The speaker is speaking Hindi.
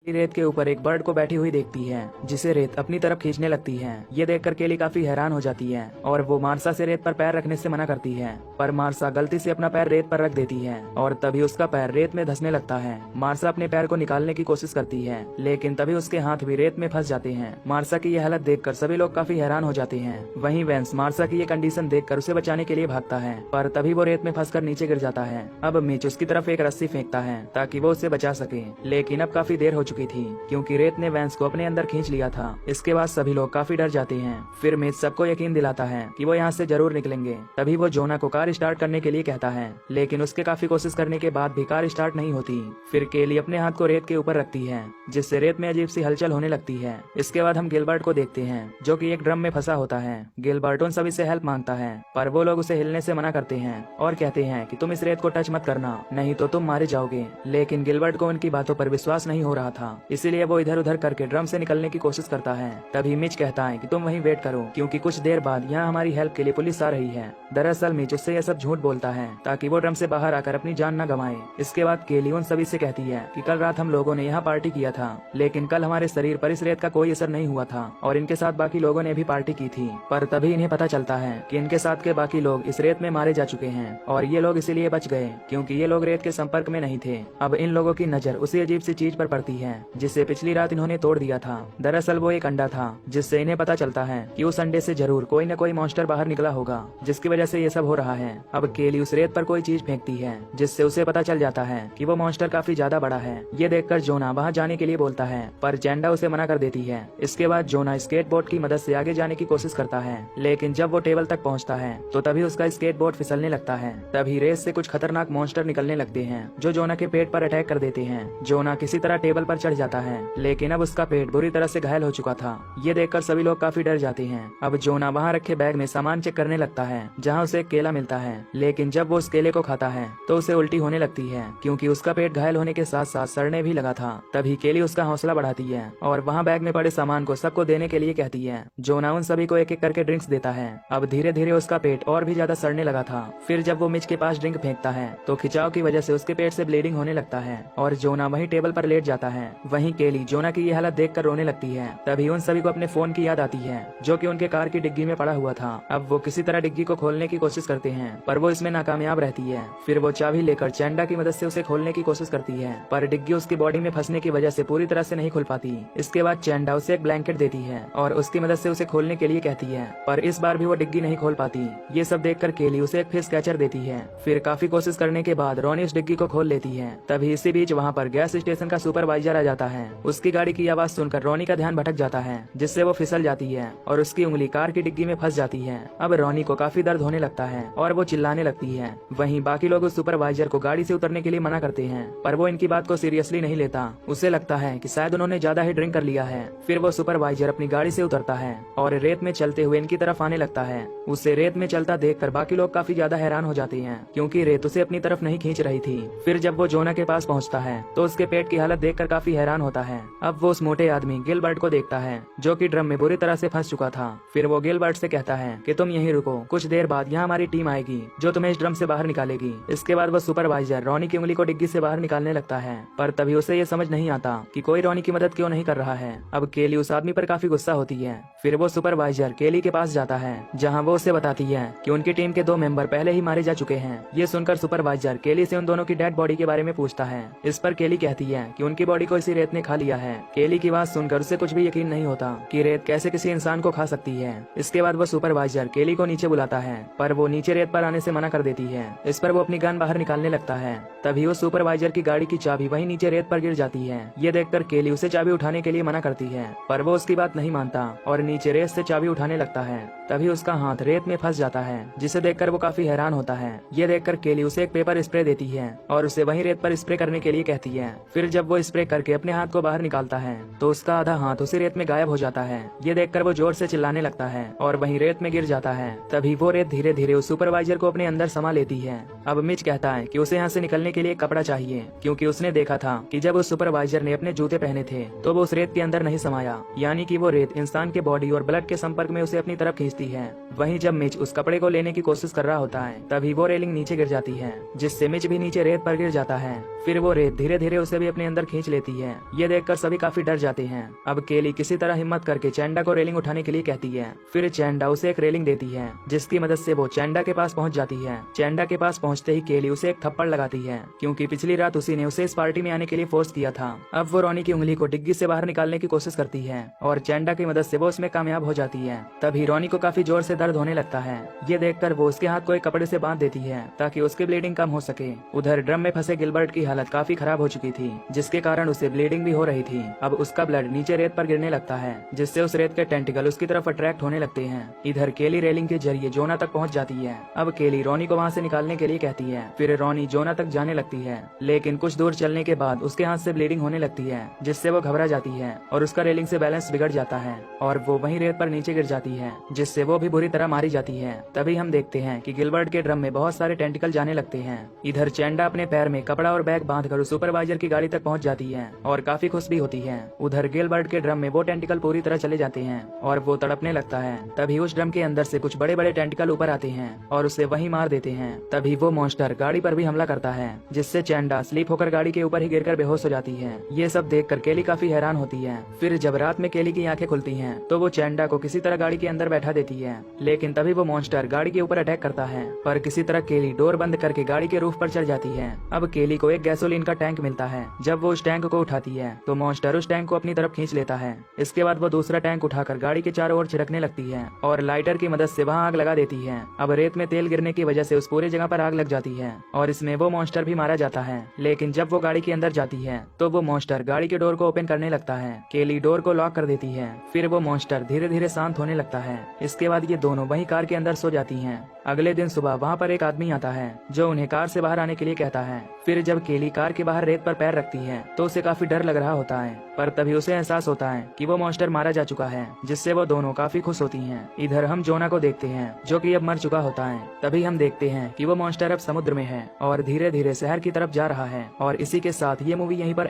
रेत के ऊपर एक बर्ड को बैठी हुई देखती है जिसे रेत अपनी तरफ खींचने लगती है। ये देखकर केली काफी हैरान हो जाती है और वो मार्सा से रेत पर पैर रखने से मना करती है, पर मार्सा गलती से अपना पैर रेत पर रख देती है और तभी उसका पैर रेत में धंसने लगता है। मार्सा अपने पैर को निकालने की कोशिश करती है लेकिन तभी उसके हाथ भी रेत में फंस जाते हैं। मार्सा की यह हालत देखकर सभी लोग काफी हैरान हो जाते हैं। वहीं वेंस मार्सा की ये कंडीशन देखकर उसे बचाने के लिए भागता है, पर तभी वो रेत में फंसकर नीचे गिर जाता है। अब मिच उसकी तरफ एक रस्सी फेंकता है ताकि वो उसे बचा सके, लेकिन अब काफी देर हो चुकी थी क्योंकि रेत ने वेंस को अपने अंदर खींच लिया था। इसके बाद सभी लोग काफी डर जाते हैं। फिर मिच सबको यकीन दिलाता है कि वो यहाँ से जरूर निकलेंगे। तभी वो जोना को कार स्टार्ट करने के लिए कहता है, लेकिन उसके काफी कोशिश करने के बाद भी कार स्टार्ट नहीं होती। फिर केली अपने हाथ को रेत के ऊपर रखती है जिससे रेत में अजीब सी हलचल होने लगती है। इसके बाद हम गिलबर्ट को देखते हैं जो कि एक ड्रम में फंसा होता है। गिलबर्ट उन सभी से हेल्प मांगता है, पर वो लोग उसे हिलने से मना करते हैं और कहते हैं कि तुम इस रेत को टच मत करना, नहीं तो तुम मारे जाओगे। लेकिन गिलबर्ट को उनकी बातों पर विश्वास नहीं हो रहा था, इसीलिए वो इधर उधर करके ड्रम से निकलने की कोशिश करता है। तभी मिच कहता है कि तुम वहीं वेट करो क्योंकि कुछ देर बाद यहाँ हमारी हेल्प के लिए पुलिस आ रही है। दरअसल मिच उससे यह सब झूठ बोलता है ताकि वो ड्रम से बाहर आकर अपनी जान न गंवाए। इसके बाद केली उन सभी से कहती है कि कल रात हम लोगों ने यहाँ पार्टी किया था, लेकिन कल हमारे शरीर पर इस रेत का कोई असर नहीं हुआ था और इनके साथ बाकी लोगों ने भी पार्टी की थी। पर तभी इन्हें पता चलता है कि इनके साथ के बाकी लोग इस रेत में मारे जा चुके हैं और ये लोग इसीलिए बच गए क्योंकि ये लोग रेत के संपर्क में नहीं थे। अब इन लोगों की नजर उसी अजीब सी चीज पर पड़ती है जिसे पिछली रात इन्होंने तोड़ दिया था। दरअसल वो एक अंडा था जिससे इन्हें पता चलता है कि उस अंडे से जरूर कोई न कोई मॉन्स्टर बाहर निकला होगा जिसकी वजह से ये सब हो रहा है। अब केली उस रेत पर कोई चीज फेंकती है जिससे उसे पता चल जाता है कि वो मॉन्स्टर काफी ज्यादा बड़ा है। ये देखकर जोना वहाँ जाने के लिए बोलता है, पर जेंडा उसे मना कर देती है। इसके बाद जोना स्केटबोर्ड की मदद से आगे जाने की कोशिश करता है, लेकिन जब वो टेबल तक पहुँचता है तो तभी उसका स्केटबोर्ड फिसलने लगता है। तभी रेत से कुछ खतरनाक मॉन्स्टर निकलने लगते हैं जो जोना के पेट पर अटैक कर देते हैं। जोना किसी तरह टेबल पर चढ़ जाता है, लेकिन अब उसका पेट बुरी तरह से घायल हो चुका था। ये देखकर सभी लोग काफी डर जाते हैं। अब जोना वहाँ रखे बैग में सामान चेक करने लगता है जहाँ उसे एक केला मिलता है, लेकिन जब वो उस केले को खाता है तो उसे उल्टी होने लगती है क्योंकि उसका पेट घायल होने के साथ साथ सड़ने भी लगा था। तभी केली उसका हौसला बढ़ाती है और वहाँ बैग में पड़े सामान को सबको देने के लिए कहती है। जोना उन सभी को एक एक करके ड्रिंक्स देता है। अब धीरे धीरे उसका पेट और भी ज्यादा सड़ने लगा था। फिर जब वो मिच के पास ड्रिंक फेंकता है तो खिंचाव की वजह से उसके पेट से ब्लीडिंग होने लगता है और जोना वही टेबल पर लेट जाता है। वहीं केली जोना की ये हालत देखकर रोने लगती है। तभी उन सभी को अपने फोन की याद आती है जो कि उनके कार की डिग्गी में पड़ा हुआ था। अब वो किसी तरह डिग्गी को खोलने की कोशिश करते हैं, पर वो इसमें नाकामयाब रहती है। फिर वो चाबी लेकर चेंडा की मदद से उसे खोलने की कोशिश करती है, पर डिग्गी उसकी बॉडी में फंसने की वजह से पूरी तरह से नहीं खुल पाती। इसके बाद चेंडा उसे एक ब्लैंकेट देती है और उसकी मदद से उसे खोलने के लिए कहती है, पर इस बार भी वो डिग्गी नहीं खोल पाती। ये सब देखकर केली उसे एक फिश कैचर देती है। फिर काफी कोशिश करने के बाद रोनी उस डिग्गी को खोल लेती है। तभी इसी बीच वहाँ पर गैस स्टेशन का सुपरवाइजर आ जाता है। उसकी गाड़ी की आवाज सुनकर रोनी का ध्यान भटक जाता है जिससे वो फिसल जाती है और उसकी उंगली कार की डिग्गी में फंस जाती है। अब रोनी को काफी दर्द होने लगता है और वो चिल्लाने लगती है। वहीं बाकी लोग उस सुपरवाइजर को गाड़ी से उतरने के लिए मना करते हैं, पर वो इनकी बात को सीरियसली नहीं लेता। उसे लगता है कि शायद उन्होंने ज्यादा ही ड्रिंक कर लिया है। फिर वो सुपरवाइजर अपनी गाड़ी से उतरता है और रेत में चलते हुए इनकी तरफ आने लगता है। उसे रेत में चलता देखकर बाकी लोग काफी ज्यादा हैरान हो जाते हैं क्योंकि रेत उसे अपनी तरफ नहीं खींच रही थी। फिर जब वो जोना के पास पहुंचता है तो उसके पेट की हालत देखकर काफी हैरान होता है। अब वो उस मोटे आदमी गिलबर्ट को देखता है जो कि ड्रम में बुरी तरह से फंस चुका था। फिर वो गिलबर्ट से कहता है कि तुम यहीं रुको, कुछ देर बाद यहाँ हमारी टीम आएगी जो तुम्हें इस ड्रम से बाहर निकालेगी। इसके बाद वो सुपरवाइजर रोनी की उंगली को डिग्गी से बाहर निकालने लगता है, पर तभी उसे ये समझ नहीं आता कि कोई रोनी की मदद क्यों नहीं कर रहा है। अब केली उस आदमी पर काफी गुस्सा होती है। फिर वो सुपरवाइजर केली के पास जाता है जहाँ वो उसे बताती है कि उनकी टीम के 2 मेंबर पहले ही मारे जा चुके हैं। ये सुनकर सुपरवाइजर केली से उन दोनों की डेड बॉडी के बारे में पूछता है। इस पर केली कहती है कि उनकी बॉडी को इसी रेत ने खा लिया है। केली की बात सुनकर उसे कुछ भी यकीन नहीं होता कि रेत कैसे किसी इंसान को खा सकती है। इसके बाद वो सुपरवाइजर केली को नीचे बुलाता है, पर वो नीचे रेत पर आने से मना कर देती है। इस पर वो अपनी गन बाहर निकालने लगता है। तभी वो सुपरवाइजर की गाड़ी की चाबी वहीं नीचे रेत पर गिर जाती है। ये देखकर केली उसे चाबी उठाने के लिए मना करती है, पर वो उसकी बात नहीं मानता और नीचे रेत से चाबी उठाने लगता है। तभी उसका हाथ रेत में फंस जाता है जिसे देखकर वो काफी हैरान होता है। ये देखकर केली उसे एक पेपर स्प्रे देती है और उसे वहीं रेत पर स्प्रे करने के लिए कहती है। फिर जब वो स्प्रे करके अपने हाथ को बाहर निकालता है तो उसका आधा हाथ उसी रेत में गायब हो जाता है। ये देखकर वो जोर से चिल्लाने लगता है और वहीं रेत में गिर जाता है। तभी वो रेत धीरे धीरे उस सुपरवाइजर को अपने अंदर समा लेती है। अब मिच कहता है कि उसे यहाँ से निकलने के लिए कपड़ा चाहिए क्योंकि उसने देखा था कि जब उस सुपरवाइजर ने अपने जूते पहने थे तो वो उस रेत के अंदर नहीं समाया, यानी कि वो रेत इंसान के बॉडी और ब्लड के संपर्क में उसे अपनी तरफ खींचती है। वहीं जब मिच उस कपड़े को लेने की कोशिश कर रहा होता है तभी वो रेलिंग नीचे गिर जाती है जिससे मिच भी नीचे रेत पर गिर जाता है। फिर वो रेत धीरे धीरे उसे भी अपने अंदर खींच लेती जाती है। ये देखकर सभी काफी डर जाते हैं। अब केली किसी तरह हिम्मत करके चैंडा को रेलिंग उठाने के लिए कहती है। फिर चैंडा उसे एक रेलिंग देती है, जिसकी मदद से वो चैंडा के पास पहुंच जाती है। चैंडा के पास पहुंचते ही केली उसे एक थप्पड़ लगाती है, क्योंकि पिछली रात उसी ने उसे इस पार्टी में आने के लिए फोर्स किया था। अब वो रोनी की उंगली को डिग्गी से बाहर निकालने की कोशिश करती है और चैंडा की मदद से वो उसमें कामयाब हो जाती है। तभी रोनी को काफी जोर से दर्द होने लगता है। ये देखकर वो उसके हाथ को एक कपड़े से बांध देती है ताकि उसकी ब्लीडिंग कम हो सके। उधर ड्रम में फंसे गिलबर्ट की हालत काफी खराब हो चुकी थी, जिसके कारण उसे ब्लीडिंग भी हो रही थी। अब उसका ब्लड नीचे रेत पर गिरने लगता है, जिससे उस रेत के टेंटिकल उसकी तरफ अट्रैक्ट होने लगते हैं। इधर केली रेलिंग के जरिए जोना तक पहुंच जाती है। अब केली रोनी को वहां से निकालने के लिए कहती है। फिर रोनी जोना तक जाने लगती है, लेकिन कुछ दूर चलने के बाद उसके हाथ से ब्लीडिंग होने लगती है, जिससे वो घबरा जाती है और उसका रेलिंग से बैलेंस बिगड़ जाता है और वो वहीं रेत पर नीचे गिर जाती है, जिससे वो भी बुरी तरह मारी जाती है। तभी हम देखते हैं कि गिलबर्ट के ड्रम में बहुत सारे टेंटिकल जाने लगते हैं। इधर चैंडा अपने पैर में कपड़ा और बैग बांधकर उस सुपरवाइजर की गाड़ी तक पहुंच जाती है और काफी खुश भी होती है। उधर गिलबर्ट के ड्रम में वो टेंटिकल पूरी तरह चले जाते हैं और वो तड़पने लगता है। तभी उस ड्रम के अंदर से कुछ बड़े बड़े टेंटिकल ऊपर आते हैं और उसे वहीं मार देते हैं। तभी वो मॉन्स्टर गाड़ी पर भी हमला करता है, जिससे चैंडा स्लीप होकर गाड़ी के ऊपर ही गिरकर बेहोश हो जाती है। ये सब देखकर केली काफी हैरान होती है। फिर जब रात में केली की आंखें खुलती हैं, तो वो चैंडा को किसी तरह गाड़ी के अंदर बैठा देती है, लेकिन तभी वो मॉन्स्टर गाड़ी के ऊपर अटैक करता है। पर किसी तरह केली डोर बंद करके गाड़ी के रूफ पर चढ़ जाती है। अब केली को एक गैसोलीन का टैंक मिलता है। जब वो उस टैंक को उठाती है तो मॉन्स्टर उस टैंक को अपनी तरफ खींच लेता है। इसके बाद वो दूसरा टैंक उठाकर गाड़ी के चारों ओर छिड़कने लगती है और लाइटर की मदद से वहां आग लगा देती है। अब रेत में तेल गिरने की वजह से उस पूरी जगह पर आग लग जाती है और इसमें वो मॉन्स्टर भी मारा जाता है। लेकिन जब वो गाड़ी के अंदर जाती है तो वो मॉन्स्टर गाड़ी के डोर को ओपन करने लगता है। केली डोर को लॉक कर देती है। फिर वो मॉन्स्टर धीरे धीरे शांत होने लगता है। इसके बाद ये दोनों वही कार के अंदर सो जाती हैं। अगले दिन सुबह वहाँ पर एक आदमी आता है जो उन्हें कार से बाहर आने के लिए कहता है। फिर जब केली कार के बाहर रेत पर पैर रखती है तो उसे काफी डर लग रहा होता है, पर तभी उसे एहसास होता है कि वो मॉन्स्टर मारा जा चुका है, जिससे वो दोनों काफी खुश होती हैं। इधर हम जोना को देखते हैं, जो कि अब मर चुका होता है। तभी हम देखते हैं कि वो मॉन्स्टर अब समुद्र में है और धीरे धीरे शहर की तरफ जा रहा है। और इसी के साथ ये मूवी यहीं पर